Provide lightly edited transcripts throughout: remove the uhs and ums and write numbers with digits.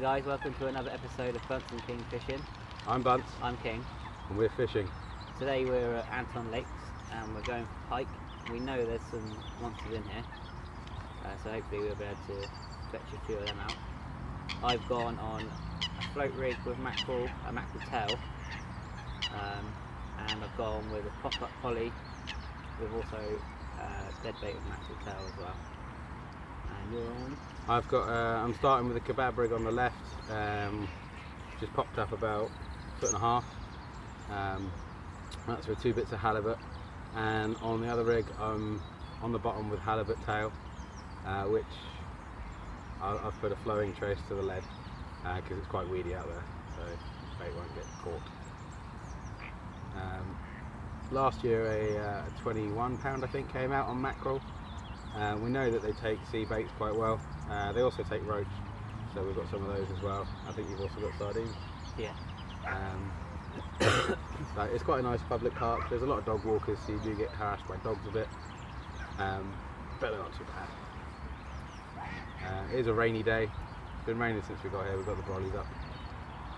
guys, welcome to another episode of Bunce and King Fishing. I'm Bunce. I'm King. And we're fishing. Today we're at Anton Lakes and we're going for pike. We know there's some monsters in here, so hopefully we'll be able to fetch a few of them out. I've gone on a float rig with mackerel, a mackerel tail, and I've gone with a pop-up poly with also dead bait with mackerel tail as well. And you're on? I've got. I'm starting with a kebab rig on the left. Just popped up about 1.5 foot. That's with 2 bits of halibut, and on the other rig I'm on the bottom with halibut tail, which I've put a flowing trace to the lead because it's quite weedy out there, so bait won't get caught. Last year a 21 pound I think came out on mackerel. We know that they take sea baits quite well. They also take roach, so we've got some of those as well. I think you've also got sardines. Yeah. So it's quite a nice public park. There's a lot of dog walkers, so you do get harassed by dogs a bit, but they're not too bad. It is a rainy day. It's been raining since we got here. We've got the brollies up.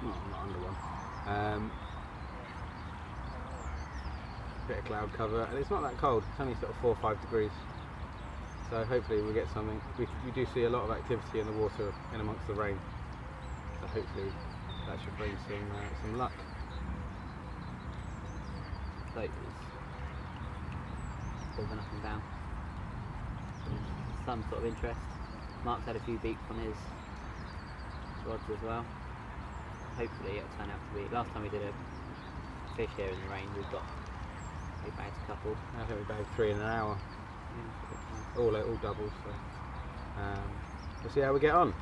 No, I'm not under one. Bit of cloud cover, and it's not that cold. It's only sort of 4 or 5 degrees. So hopefully we'll get something. We do see a lot of activity in the water in amongst the rain. So hopefully that should bring some luck. Boat is moving up and down. Some sort of interest. Mark's had a few beats on his rods as well. Hopefully it'll turn out to be. Last time we did a fish here in the rain, we bagged a couple. I think we bagged 3 in an hour. Yeah, all doubles. So we'll see how we get on.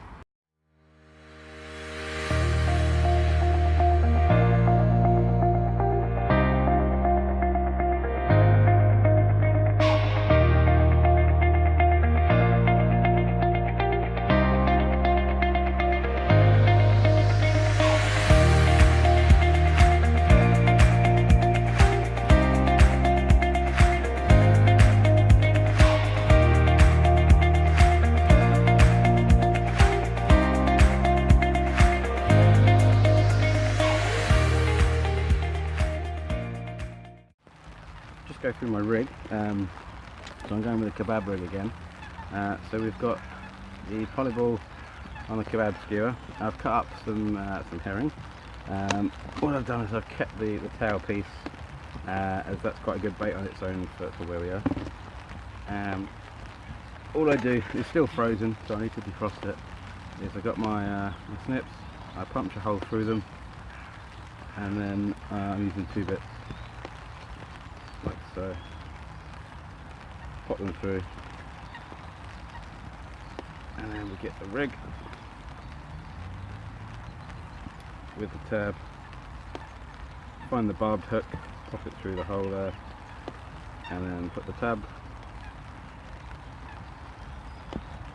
Go through my rig, so I'm going with a kebab rig again. So we've got the polyball on the kebab skewer. I've cut up some herring. What I've done is I've kept the tail piece, as that's quite a good bait on its own for where we are. All I do is still frozen, so I need to defrost it. Is I got my snips, I punch a hole through them, and then I'm using 2 bits. Like so. Pop them through, and then we get the rig with the tab, find the barbed hook, pop it through the hole there, and then put the tab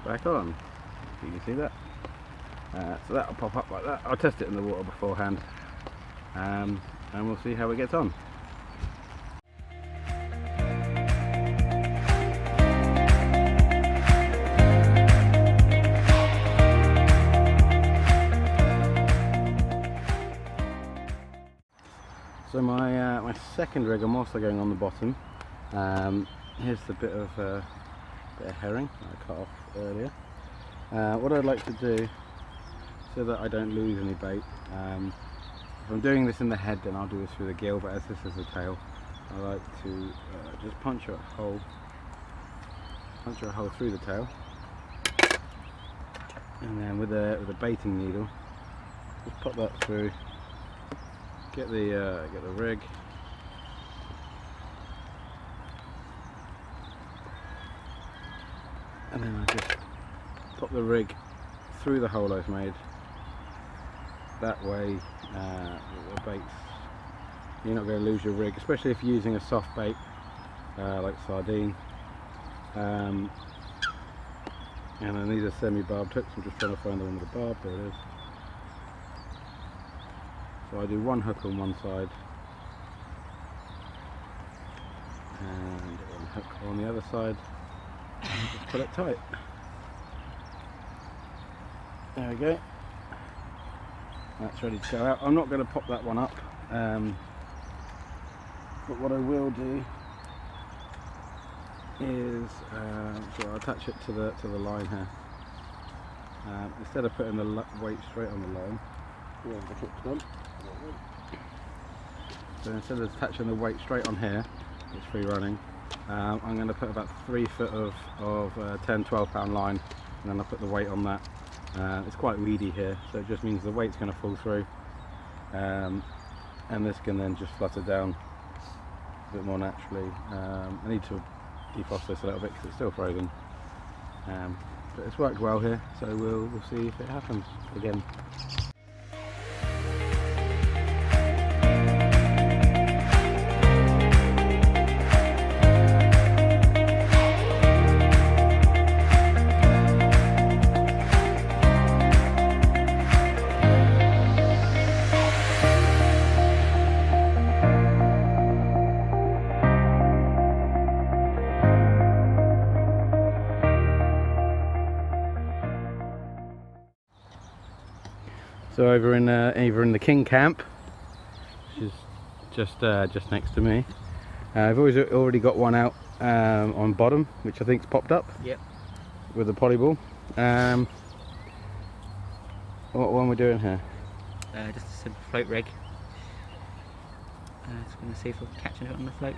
back on. You can see that. So that'll pop up like that. I'll test it in the water beforehand, and we'll see how it gets on. So my second rig, I'm also going on the bottom. Here's the bit of herring that I cut off earlier. What I'd like to do, so that I don't lose any bait, if I'm doing this in the head, then I'll do this through the gill, but as this is the tail, I like to just punch a hole through the tail, and then with a baiting needle, just pop that through. Get the rig, and then I just pop the rig through the hole I've made. That way the baits, you're not going to lose your rig, especially if you're using a soft bait like sardine. And then these are semi-barbed hooks. I'm just trying to find the one with the barb. There it is. So I do 1 hook on one side and 1 hook on the other side, and just pull it tight. There we go. That's ready to go out. I'm not going to pop that one up, but what I will do is so I'll attach it to the line here. Instead of putting the weight straight on the line, so instead of attaching the weight straight on here, it's free running. I'm going to put about 3 foot of 10-12 pound line, and then I'll put the weight on that. It's quite weedy here, so it just means the weight's going to fall through, and this can then just flutter down a bit more naturally. I need to defrost this a little bit because it's still frozen, but it's worked well here, so we'll see if it happens again. So over in the King camp, which is just next to me, I've already got one out on bottom, which I think's popped up. Yep. With a polyball. What one we're doing here? Just a simple float rig. Just going to see if we're catching it on the float.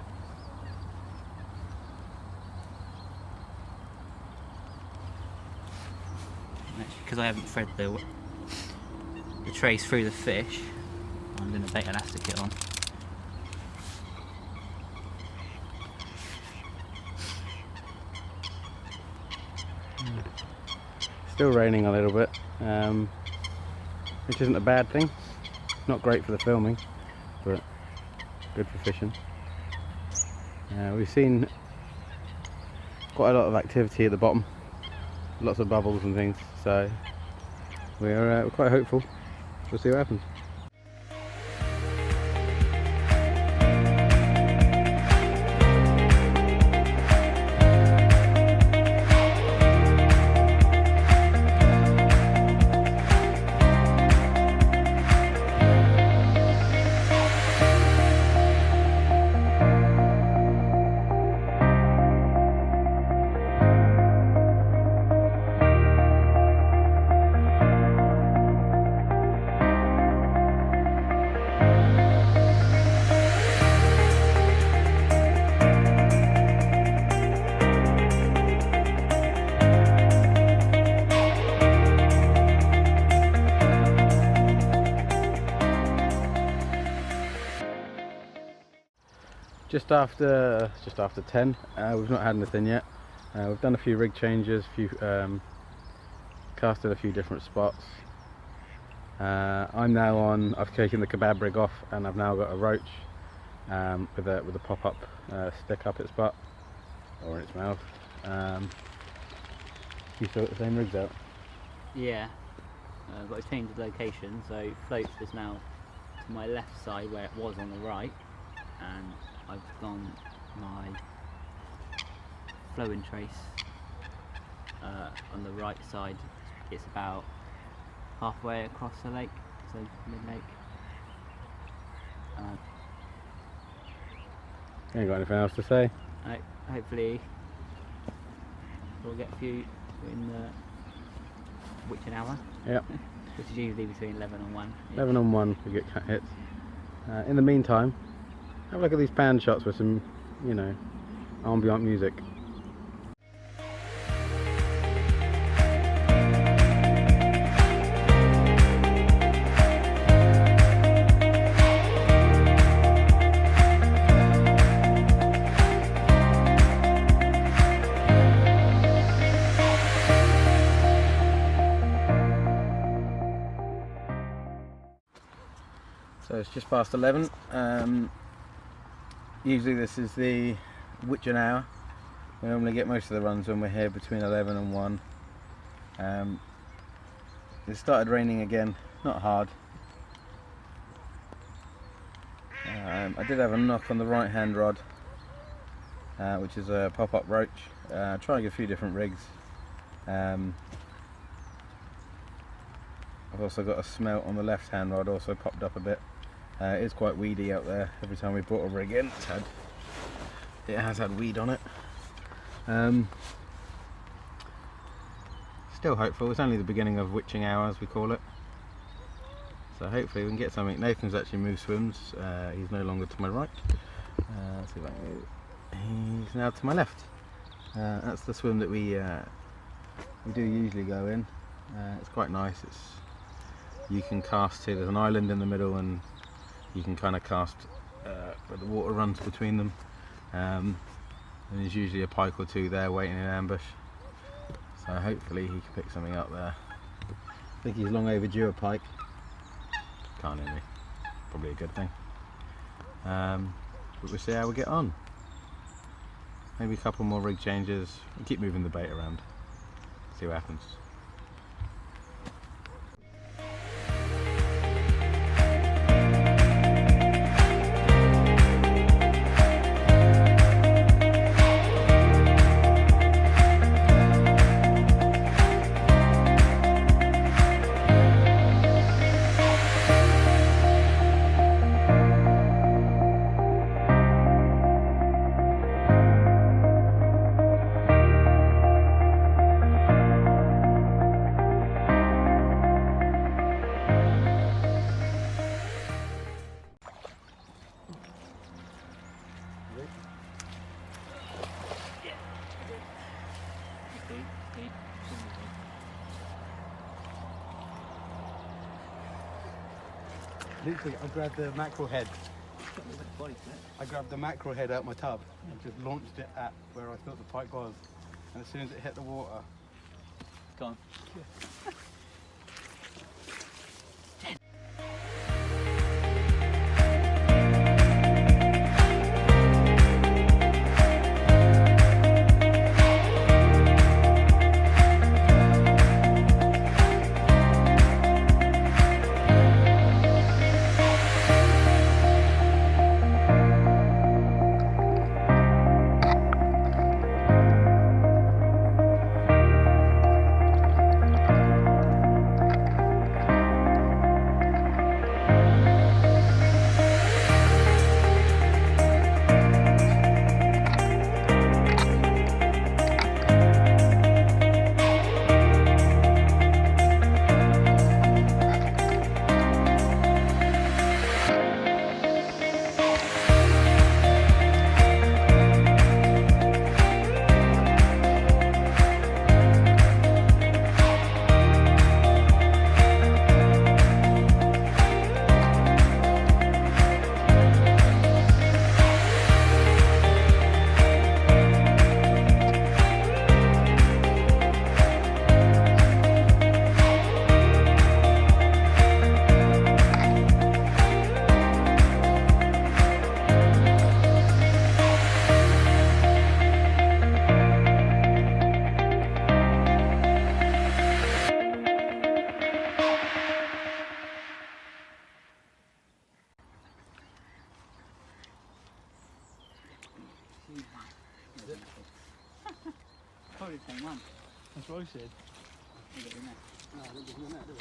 Actually, because I haven't threaded the trace through the fish, I'm going to bait elastic it on. Still raining a little bit, which isn't a bad thing. Not great for the filming, but good for fishing. We've seen quite a lot of activity at the bottom, lots of bubbles and things, so we're quite hopeful. We'll see what happens. Just after 10. We've not had anything yet. We've done a few rig changes, casted a few different spots. I'm now on. I've taken the kebab rig off, and I've now got a roach with a pop-up stick up its butt or in its mouth. You still got the same rigs out? Yeah, but I've changed the location, so float is now to my left side where it was on the right, and I've gone my flowing trace on the right side. It's about halfway across the lake, so mid-lake. Ain't got anything else to say? Hopefully we'll get a few in the witching hour. Yep. Which is usually between 11 and 1. 11 on 1 we get cat hits. In the meantime, have a look at these pan shots with some, you know, ambient music. So it's just past 11. Usually this is the witching hour. We normally get most of the runs when we're here between 11 and 1. It started raining again, not hard. I did have a knock on the right hand rod, which is a pop-up roach. Trying a few different rigs. I've I've also got a smelt on the left hand rod, also popped up a bit. It is quite weedy out there. Every time we brought a rig in, it has had weed on it. Still hopeful. It's only the beginning of witching hour, as we call it. So hopefully we can get something. Nathan's actually moved swims. He's no longer to my right. Let's see if I can move. He's now to my left. That's the swim that we do usually go in. It's quite nice. You can cast here. There's an island in the middle, and you can kind of cast where the water runs between them. And there's usually a pike or two there waiting in ambush. So hopefully he can pick something up there. I think he's long overdue a pike. Can't hear me. Probably a good thing. But we'll see how we get on. Maybe a couple more rig changes. We'll keep moving the bait around. See what happens. Literally, I grabbed the mackerel head. I grabbed the mackerel head out my tub and just launched it at where I thought the pike was. And as soon as it hit the water, Gone. Probably the same one. that's what I said. Look at the net. No, I don't do that, do we?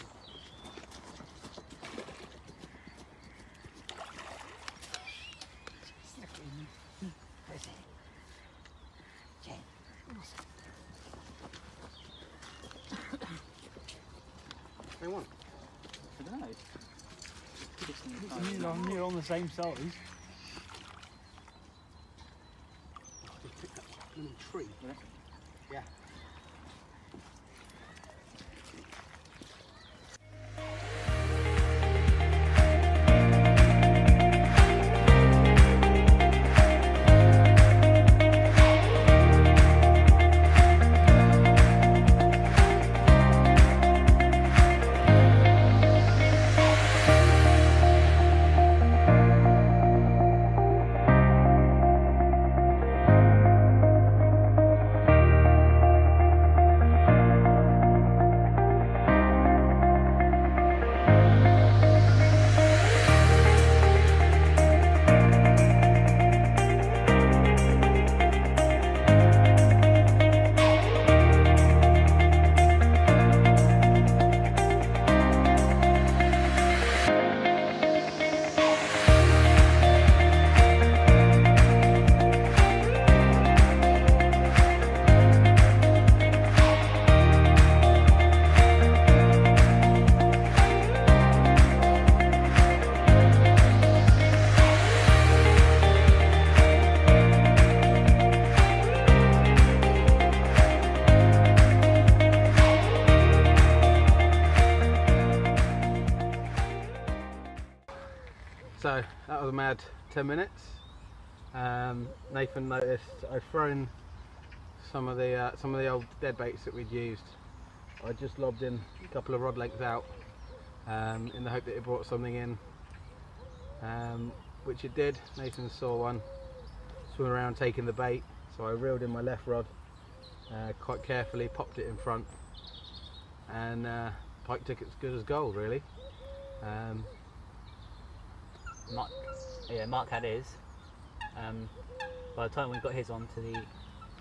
Same one. I don't know. Near on the same size. Little tree. Yeah. so that was a mad 10 minutes. Nathan noticed I'd thrown some of the old dead baits that we'd used. I just lobbed in a couple of rod lengths out in the hope that it brought something in, which it did. Nathan saw one swim around taking the bait, so I reeled in my left rod quite carefully, popped it in front, and Pike took it as good as gold, really. Mark had his. By the time we got his onto the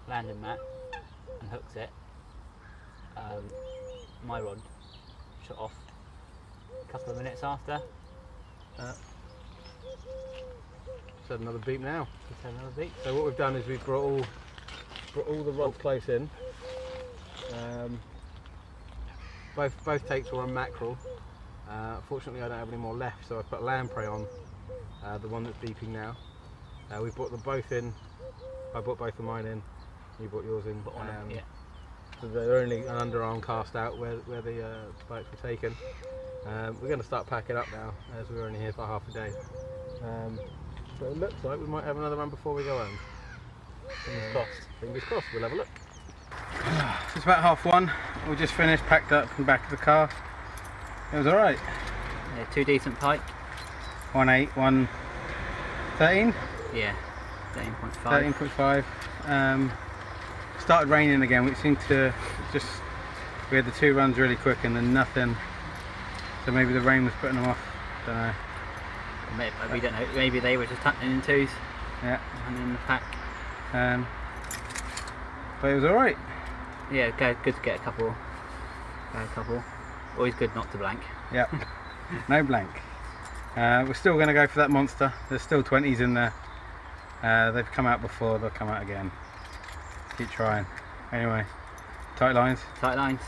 landing mat and hooked it, my rod shut off a couple of minutes after. Just had another beep now. Just had another beep. So what we've done is we've brought all the rods close in. Both takes were on mackerel. Fortunately, I don't have any more left, so I put lamprey on the one that's beeping now. We brought them both in. I brought both of mine in. You brought yours in. Yeah. So they're only an underarm cast out where the spikes were taken. We're going to start packing up now, as we're only here for half a day. But it looks like we might have another run before we go home. Fingers crossed. Fingers crossed. We'll have a look. It's about 1:30. We just finished, packed up, and back to the car. It was all right. Yeah, 2 decent pike. 1.8, 1.13. Yeah, 13.5. 13.5. Started raining again, which seemed to just, we had the 2 runs really quick and then nothing. So maybe the rain was putting them off. Don't know. We don't know. Maybe they were just tucking in twos. Yeah. And in the pack. But it was all right. Yeah, good to get a couple. Always good not to blank. Yep. No blank. We're still going to go for that monster. There's still 20s in there. They've come out before, they'll come out again. Keep trying. Anyway, tight lines. Tight lines.